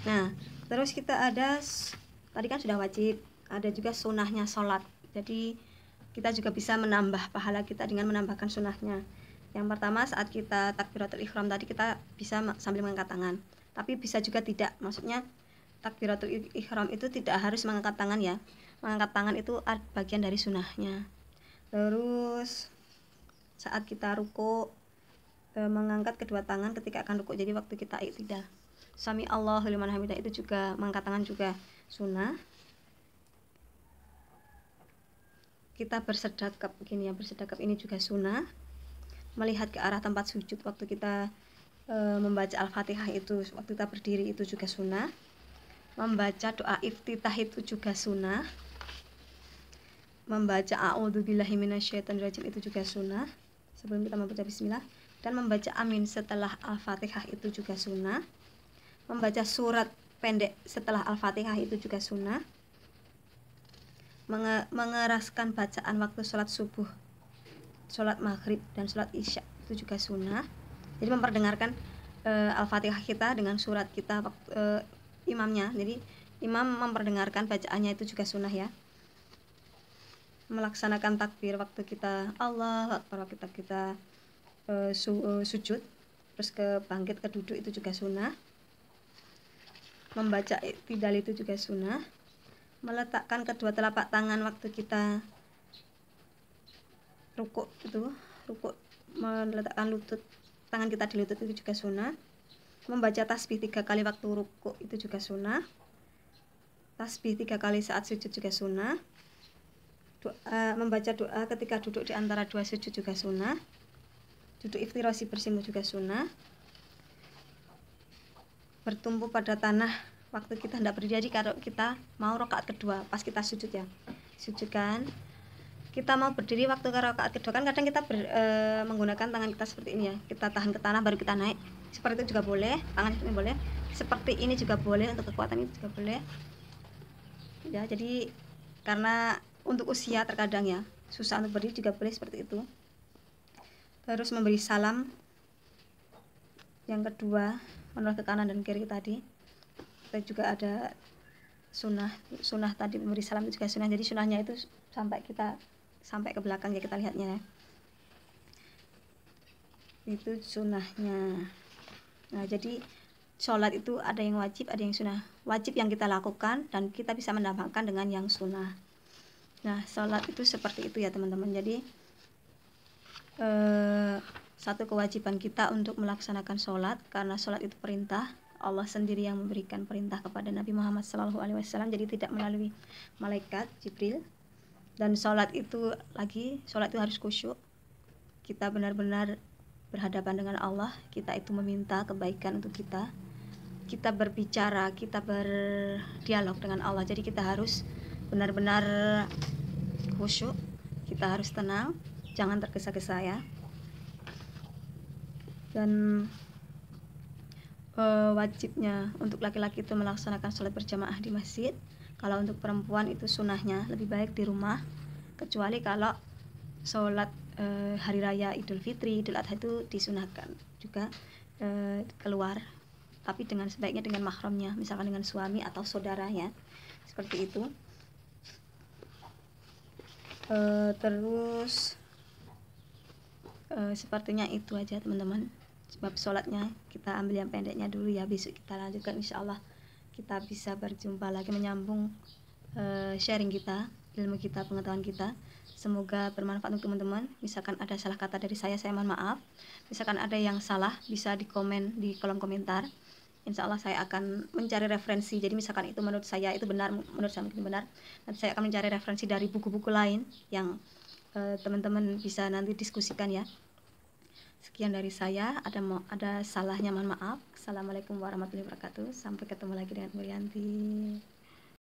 Nah, terus kita ada tadi kan sudah wajib, ada juga sunahnya sholat. Jadi kita juga bisa menambah pahala kita dengan menambahkan sunahnya. Yang pertama, saat kita takbiratul ihram tadi kita bisa sambil mengangkat tangan, tapi bisa juga tidak. Maksudnya takbiratul ihram itu tidak harus mengangkat tangan ya. Mengangkat tangan itu bagian dari sunahnya. Terus saat kita ruku, mengangkat kedua tangan ketika akan ruku. Jadi waktu kita iktidal, sami Allahu liman hamidah, itu juga mengangkat tangan juga sunnah. Kita bersedekap begini ya, bersedekap ini juga sunnah. Melihat ke arah tempat sujud waktu kita membaca Al-Fatihah itu, waktu kita berdiri itu juga sunnah. Membaca doa iftitah itu juga sunnah. Membaca a'udzubillahi minasyaitonirrajim itu juga sunnah sebelum kita membaca bismillah. Dan membaca amin setelah Al-Fatihah itu juga sunnah. Membaca surat pendek setelah Al-Fatihah itu juga sunnah. Mengeraskan bacaan waktu sholat subuh, sholat maghrib, dan sholat isya itu juga sunnah. Jadi memperdengarkan Al-Fatihah kita dengan surat kita imamnya. Jadi imam memperdengarkan bacaannya itu juga sunnah ya. Melaksanakan takbir waktu kita Allahu Akbar, waktu kita sujud, terus bangkit ke duduk itu juga sunnah. Membaca iktidal itu juga sunnah. Meletakkan kedua telapak tangan waktu kita rukuk itu, meletakkan lutut, tangan kita di lutut itu juga sunnah. Membaca tasbih 3 kali waktu rukuk itu juga sunnah. Tasbih 3 kali saat sujud juga sunnah. Membaca doa ketika duduk di antara dua sujud juga sunnah. Duduk iftirasi bersimpuh juga sunnah. Bertumpu pada tanah waktu kita hendak berdiri. Jadi kalau kita mau rakaat kedua pas kita sujud ya, sujud kan, kita mau berdiri waktu ke rakaat kedua kan kadang kita menggunakan tangan kita seperti ini ya, kita tahan ke tanah baru kita naik, seperti itu juga boleh. Tangan ini boleh, seperti ini juga boleh, untuk kekuatan ini juga boleh ya. Jadi karena untuk usia terkadang ya susah untuk berdiri, juga boleh seperti itu. Terus memberi salam yang kedua, menoleh ke kanan dan kiri tadi. Kita juga ada sunnah tadi, memberi salam itu juga sunnah. Jadi sunnahnya itu sampai ke belakang ya, kita lihatnya ya, itu sunnahnya. Nah, jadi sholat itu ada yang wajib, ada yang sunnah. Wajib yang kita lakukan dan kita bisa menambahkan dengan yang sunnah. Nah, sholat itu seperti itu ya teman-teman. Jadi satu kewajiban kita untuk melaksanakan sholat, karena sholat itu perintah. Allah sendiri yang memberikan perintah kepada Nabi Muhammad SAW, jadi tidak melalui malaikat Jibril. Dan sholat itu harus khusyuk. Kita benar-benar berhadapan dengan Allah, kita itu meminta kebaikan untuk kita. Kita berbicara, kita berdialog dengan Allah. Jadi kita harus benar-benar khusyuk, kita harus tenang, jangan tergesa-gesa ya. Dan wajibnya untuk laki-laki itu melaksanakan sholat berjamaah di masjid. Kalau untuk perempuan itu sunnahnya lebih baik di rumah, kecuali kalau sholat hari raya Idul Fitri, Idul Adha itu disunahkan juga keluar, tapi sebaiknya dengan mahramnya, misalkan dengan suami atau saudara ya, seperti itu. Terus sepertinya itu aja teman-teman. Sebab sholatnya kita ambil yang pendeknya dulu ya, besok kita lanjutkan insyaallah. Kita bisa berjumpa lagi, menyambung sharing kita, ilmu kita, pengetahuan kita. Semoga bermanfaat untuk teman-teman. Misalkan ada salah kata dari saya mohon maaf. Misalkan ada yang salah, bisa di komen di kolom komentar. Insyaallah saya akan mencari referensi. Jadi misalkan itu menurut saya itu benar, menurut saya mungkin benar, nanti saya akan mencari referensi dari buku-buku lain yang teman-teman bisa nanti diskusikan ya. Sekian dari saya, ada salahnya mohon maaf. Assalamualaikum warahmatullahi wabarakatuh. Sampai ketemu lagi dengan Murianti.